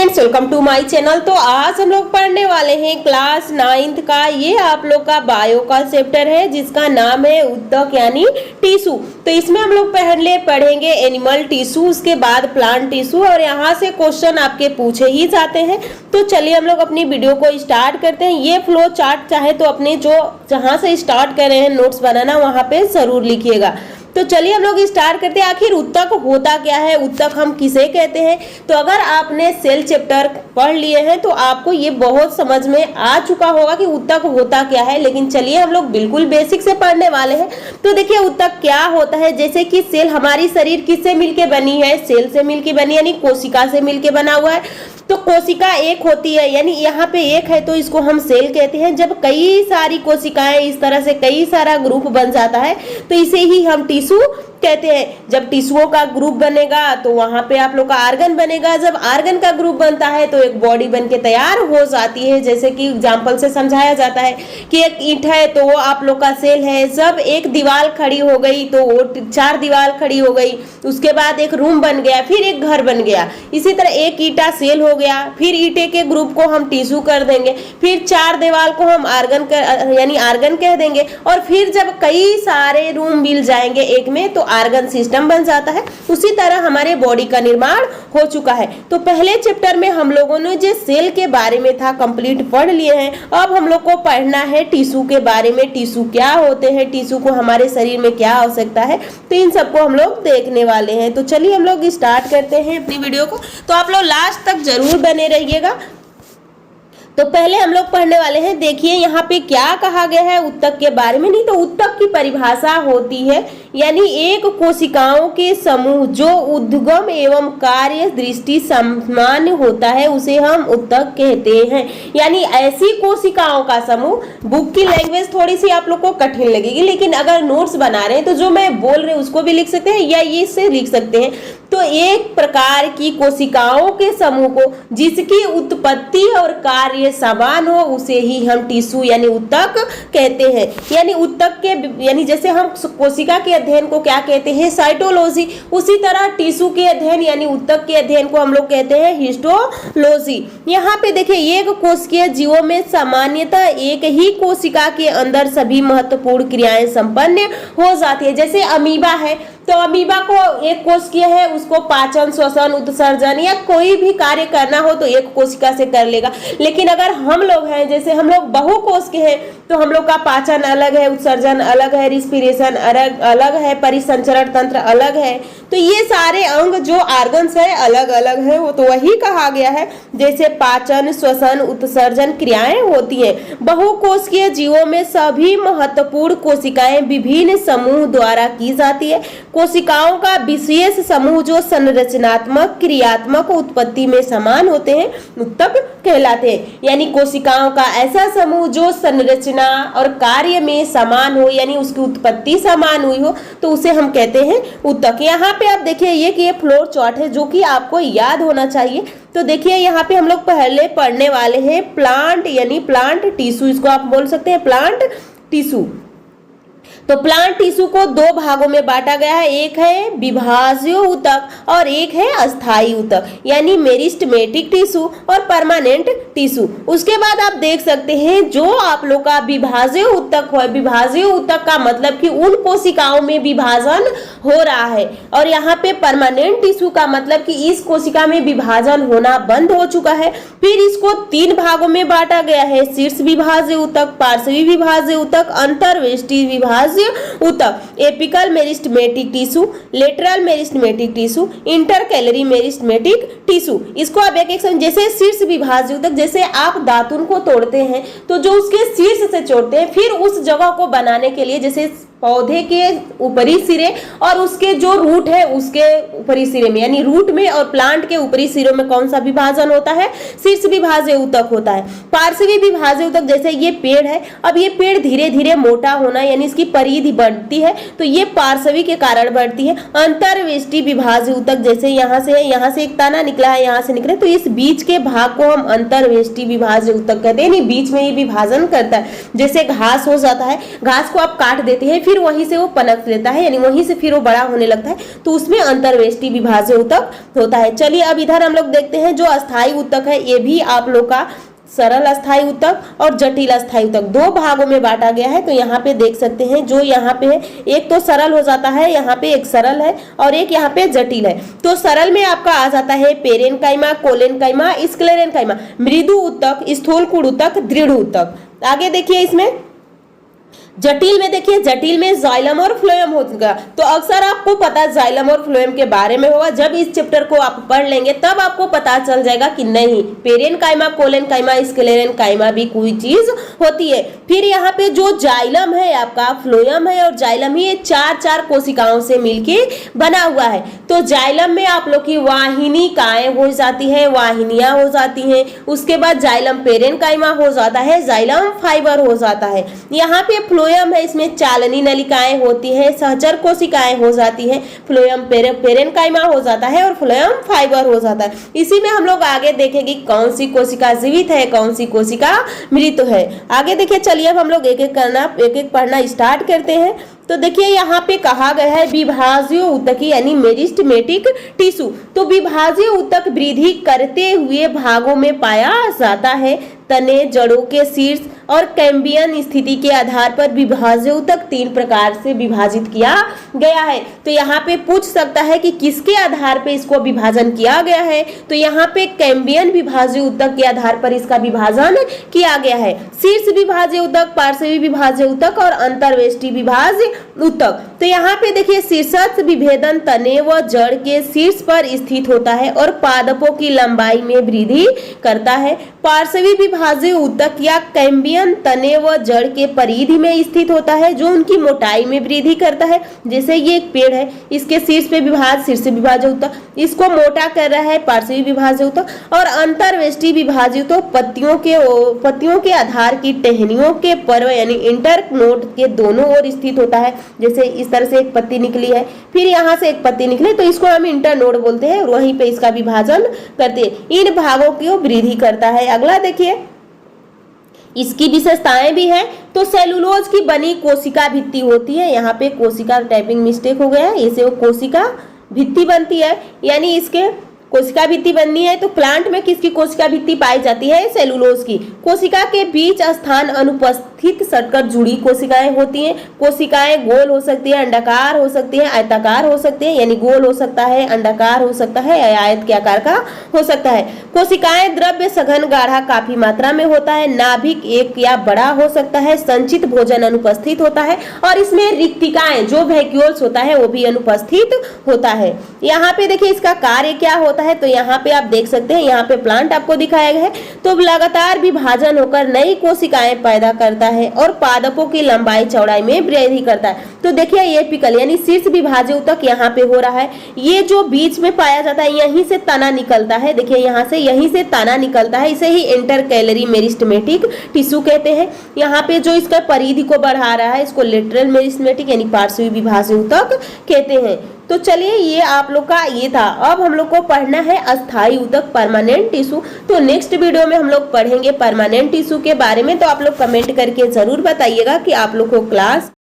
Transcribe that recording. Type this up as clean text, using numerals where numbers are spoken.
Friends, welcome to my channel. तो आज हम लोग पढ़ने वाले हैं क्लास 9th का, ये आप लोग का बायो का चैप्टर है जिसका नाम है उत्तक यानी टिश्यू। तो इसमें हम लोग पहले पढ़ेंगे एनिमल टिश्यू, उसके बाद प्लांट टिश्यू और यहाँ से क्वेश्चन आपके पूछे ही जाते हैं। तो चलिए हम लोग अपनी वीडियो को स्टार्ट करते हैं। ये फ्लो चार्ट चाहे तो अपने जो जहाँ से स्टार्ट कर रहे हैं नोट्स बनाना वहाँ पे जरूर लिखिएगा। तो चलिए हम लोग स्टार्ट करते हैं। आखिर उत्तक होता क्या है, उत्तक हम किसे कहते हैं? तो अगर आपने सेल चैप्टर पढ़ लिए हैं तो आपको ये बहुत समझ में आ चुका होगा कि उत्तक होता क्या है, लेकिन चलिए हम लोग बिल्कुल बेसिक से पढ़ने वाले हैं। तो देखिए उत्तक क्या होता है। जैसे कि सेल, हमारी शरीर किससे मिलके बनी है? सेल से मिलके बनी यानी कोशिका से मिलके बना हुआ है। तो कोशिका एक होती है, यानी यहाँ पे एक है तो इसको हम सेल कहते हैं। जब कई सारी कोशिकाएं इस तरह से कई सारा ग्रुप बन जाता है तो इसे ही हम टिश्यू कहते हैं। जब टिश्यूओं का ग्रुप बनेगा तो वहां पे आप लोग का आर्गन बनेगा। जब आर्गन का ग्रुप बनता है तो एक बॉडी बन के तैयार हो जाती है। जैसे कि एग्जाम्पल से समझाया जाता है कि एक ईंट है तो वो आप लोग का सेल है। जब एक दीवार खड़ी हो गई तो वो 4 दीवार खड़ी हो गई, उसके बाद एक रूम बन गया, फिर एक घर बन गया। इसी तरह एक ईंटा सेल हो गया, फिर ईंटे के ग्रुप को हम टिश्यू कर देंगे, फिर 4 दीवार को हम आर्गन यानी आर्गन कह देंगे, और फिर जब कई सारे रूम मिल जाएंगे एक में तो आर्गन सिस्टम बन जाता है। उसी तरह हमारे बॉडी का निर्माण हो चुका है। तो पहले चैप्टर में हम लोगों ने जो सेल के बारे में था कंप्लीट पढ़ लिए हैं। अब हम लोग को पढ़ना है टिश्यू के बारे में। टिश्यू क्या होते हैं, टिश्यू को हमारे शरीर में क्या आवश्यकता है, तो इन सबको हम लोग देखने वाले हैं। तो चलिए हम लोग स्टार्ट करते हैं अपनी वीडियो को। तो आप लोग लास्ट तक जरूर बने रहिएगा। तो पहले हम लोग पढ़ने वाले हैं। देखिए यहाँ पे क्या कहा गया है उत्तक के बारे में। नहीं तो उत्तक की परिभाषा होती है यानी एक कोशिकाओं के समूह जो उद्गम एवं कार्य दृष्टि समान होता है उसे हम उत्तक कहते हैं। यानी ऐसी कोशिकाओं का समूह। बुक की लैंग्वेज थोड़ी सी आप लोग को कठिन लगेगी, लेकिन अगर नोट्स बना रहे हैं तो जो मैं बोल रहे हैं उसको भी लिख सकते हैं या ये इससे लिख सकते हैं। तो एक प्रकार की कोशिकाओं के समूह को जिसकी उत्पत्ति और कार्य समान हो उसे ही हम टिश्यू यानी उत्तक कहते हैं। यानी उत्तक के यानी जैसे हम कोशिका के अध्ययन को क्या कहते हैं? साइटोलॉजी। उसी तरह टिश्यू के अध्ययन यानी उत्तक के अध्ययन को हम लोग कहते हैं हिस्टोलॉजी। यहाँ पे देखिए एक कोशिकीय जीवों में सामान्यतः एक ही कोशिका के अंदर सभी महत्वपूर्ण क्रियाएं संपन्न हो जाती है। जैसे अमीबा है तो अमीबा को एक कोशिकीय है, उसको पाचन, श्वसन, उत्सर्जन या कोई भी कार्य करना हो तो एक कोशिका से कर लेगा। लेकिन अगर हम लोग हैं, जैसे हम लोग बहुकोश के हैं, तो हम लोग का पाचन अलग है, उत्सर्जन अलग है, रिस्पिरेशन अलग है, परिसंचरण तंत्र अलग है। तो ये सारे अंग जो आर्गन्स है अलग अलग है। वो तो वही कहा गया है जैसे पाचन, श्वसन, उत्सर्जन क्रियाएं होती है। बहुकोशिकीय जीवों में सभी महत्वपूर्ण कोशिकाएं विभिन्न समूह द्वारा की जाती है। कोशिकाओं का विशेष समूह जो संरचनात्मक, क्रियात्मक उत्पत्ति में समान होते हैं उत्तक कहलाते हैं। यानी कोशिकाओं का ऐसा समूह जो संरचना और कार्य में समान हो यानी उसकी उत्पत्ति समान हुई हो तो उसे हम कहते हैं उत्तक। यहाँ पे आप देखिए ये फ्लोर चार्ट है जो कि आपको याद होना चाहिए। तो देखिए यहाँ पे हम लोग पहले पढ़ने वाले हैं प्लांट यानी प्लांट टिश्यू। इसको आप बोल सकते हैं प्लांट टिश्यू। तो प्लांट टिश्यू को 2 भागों में बांटा गया है। एक है विभाज्य उत्तक और एक है अस्थायी उत्तक यानी मेरिस्टेमेटिक टिश्यू और परमानेंट टिश्यू। उसके बाद आप देख सकते हैं जो आप लोग का विभाज्य उत्तक है, विभाज्य उत्तक का मतलब कि उन कोशिकाओं में विभाजन हो रहा है, और यहाँ पे परमानेंट टिश्यू का मतलब कि इस कोशिका में विभाजन होना बंद हो चुका है। फिर इसको 3 भागों में बांटा गया है। शीर्ष विभाज्य उत्तक, पार्श्वी विभाज्य उत्तक, अंतर्वेष्टि विभाज्य उत्तक, apical meristematic tissue, lateral meristematic tissue, intercalary meristematic tissue. इसको आप एक समझ। जैसे शीर्ष विभाज्य उत्तक, जैसे आप दातुन को तोड़ते हैं तो जो उसके शीर्ष से जोड़ते हैं, फिर उस जगह को बनाने के लिए जैसे पौधे के ऊपरी सिरे और उसके जो रूट है उसके ऊपरी सिरे में यानी रूट में और प्लांट के ऊपरी सिरों में कौन सा विभाजन होता है? शीर्ष विभाज्य उत्तक होता है। पार्श्वी विभाज्य उत्तक, जैसे ये पेड़ है, अब ये पेड़ धीरे धीरे मोटा होना यानी इसकी परिधि बढ़ती है तो ये पार्श्वी के कारण बढ़ती है। अंतर्वेष्टि विभाज्य उत्तक, जैसे यहाँ से है, यहाँ से एक तना निकला है, यहाँ से निकले तो इस बीच के भाग को हम अंतर्वेष्टि विभाज्य उत्तक कहते हैं। बीच में ये विभाजन करता है। जैसे घास हो जाता है, घास को आप काट देते हैं फिर वहीं से वो पनप लेता है, यानी वहीं से फिर वो बड़ा होने लगता है, तो उसमें अंतर्वेष्टि विभाज्य ऊतक होता है। चलिए अब इधर हम लोग देखते हैं जो अस्थायी ऊतक है, ये भी आप लोग का सरल अस्थायी ऊतक और जटिल अस्थायी ऊतक दो भागों में बांटा गया है। तो यहाँ पे देख सकते हैं जो यहाँ पे है, एक तो सरल हो जाता है, यहाँ पे एक सरल है और एक यहाँ पे जटिल है। तो सरल में आपका आ जाता है पेरेनकाइमा, कोलेनकाइमा, स्क्लेरेनकाइमा, मृदु ऊतक, स्थूलकुड़ ऊतक, दृढ़ ऊतक। आगे देखिए इसमें जटिल में, देखिए जटिल में जाइलम और फ्लोएम होगा। तो अक्सर आपको पता जाइलम और फ्लोएम के बारे में होगा, जब इस चैप्टर को आप पढ़ लेंगे तब आपको पता चल जाएगा कि नहीं पेरेनकाइमा, कोलेनकाइमा, स्क्लेरेनकाइमा भी कोई चीज होती है। फिर यहाँ पे जो जाइलम है आपका, फ्लोएम है और जाइलम ही, ये चार कोशिकाओं से मिलके बना हुआ है। तो जाइलम में आप लोग की वाहिनिकाएं हो जाती है, वाहिनियां हो जाती हैं, उसके बाद जाइलम पेरेनकाइमा हो जाता है, जाइलम फाइबर हो जाता है। यहाँ पे फ्लोएम है, इसमें चालनी नलिकाएं होती है, सहचर कोशिकाएं हो जाती हैं, फ्लोएम पेरेनकाइमा हो जाता है और फ्लोएम फाइबर हो जाता है। इसी में हम लोग आगे देखेंगे कौन सी कोशिका जीवित है, कौन सी कोशिका मृत है। आगे देखिए, चलिए अब हम लोग एक एक पढ़ना स्टार्ट करते हैं। तो देखिए यहाँ पे कहा गया है विभाज्य ऊतकी यानी मेरिस्टेमेटिक टिश्यू। तो विभाज्य ऊतक वृद्धि करते हुए भागों में पाया जाता है। तने, जड़ों के शीर्ष और कैम्बियन स्थिति के आधार पर विभाज्य ऊतक 3 प्रकार से विभाजित किया गया है। तो यहाँ पे पूछ सकता है कि किसके आधार पे इसको विभाजन किया गया है। तो यहाँ पे कैम्बियन विभाज्य ऊतक के आधार पर इसका विभाजन किया गया है। शीर्ष विभाज्य ऊतक, पार्श्वी विभाज्य ऊतक और अंतर्वेष्टि विभाज्य ऊतक। तो यहाँ पे देखिए शीर्षस्थ विभेदन तने व जड़ के शीर्ष पर स्थित होता है और पादपों की लंबाई में वृद्धि करता है। पार्श्वी विभाज्य ऊतक या कैम्बियन तने व जड़ के परिधि में स्थित होता है, जो उनकी मोटाई में वृद्धि करता है। जैसे ये एक पेड़ है, इसके शीर्ष पे शीर्ष विभाज्य ऊतक, इसको मोटा कर रहा है पार्श्वी विभाज्य ऊतक। और अंतर्वेष्टि विभाज्य ऊतक पत्तियों के आधार की टहनियों के पर्व यानी इंटरनोड के दोनों ओर स्थित होता है। जैसे इस तरह से एक पत्ती निकली है, फिर यहाँ से एक पत्ती निकली, तो इसको हम इंटरनोड बोलते हैं, वहीं पे इसका विभाजन करते हैं। इन भागों की वृद्धि करता है। अगला देखिए, इसकी विशेषताएं भी है। तो सेलुलोज की बनी कोशिका भित्ति होती है। यहाँ पे कोशिका टाइपिंग मिस्टेक हो गया है, इसे वो कोशिका भित्ति बनती है, यानी इसके कोशिका भित्ति बननी है। तो प्लांट में किसकी कोशिका भित्ति पाई जाती है? सेलुलोज की। कोशिका के बीच स्थान अनुपस्थित सटकर जुड़ी कोशिकाएं होती हैं। कोशिकाएं गोल हो सकती है, अंडाकार हो सकती है, आयताकार हो सकती है, यानी गोल हो सकता है, अंडाकार हो सकता है, आयत के आकार का हो सकता है। कोशिकाएं द्रव्य सघन गाढ़ा काफी मात्रा में होता है। नाभिक एक या बड़ा हो सकता है। संचित भोजन अनुपस्थित होता है और इसमें रिक्तिकाएं जो वैक्यूल्स होता है वो भी अनुपस्थित होता है। यहाँ पे देखिए इसका कार्य क्या होता है। तो यहाँ पे आप देख सकते हैं, यहाँ पे प्लांट आपको दिखाया गया है। तो लगातार विभाजन होकर नई कोशिकाएं पैदा करता है और पादपों की लंबाई चौड़ाई में वृद्धि करता है। तो देखिए ये एपिकल यानी शीर्ष विभाज्य ऊतक यहाँ पे हो रहा है। ये जो बीच में पाया जाता है, यहीं से तना निकलता है। देखिए यहाँ से, यहीं से तना निकलता है। इसे ही इंटरकैलरी मेरिस्टेमेटिक टिश्यू कहते हैं। यहाँ पे जो इसका परिधि को बढ़ा रहा है, इसको लेटरल मेरिस्टेमेटिक यानी पार्श्वी विभाज्य ऊतक कहते हैं। तो चलिए ये आप लोग का ये था। अब हम लोग को पढ़ना है अस्थायी ऊतक, परमानेंट टिश्यू। तो नेक्स्ट वीडियो में हम लोग पढ़ेंगे परमानेंट टिश्यू के बारे में। तो आप लोग कमेंट करके जरूर बताइएगा कि आप लोग को क्लास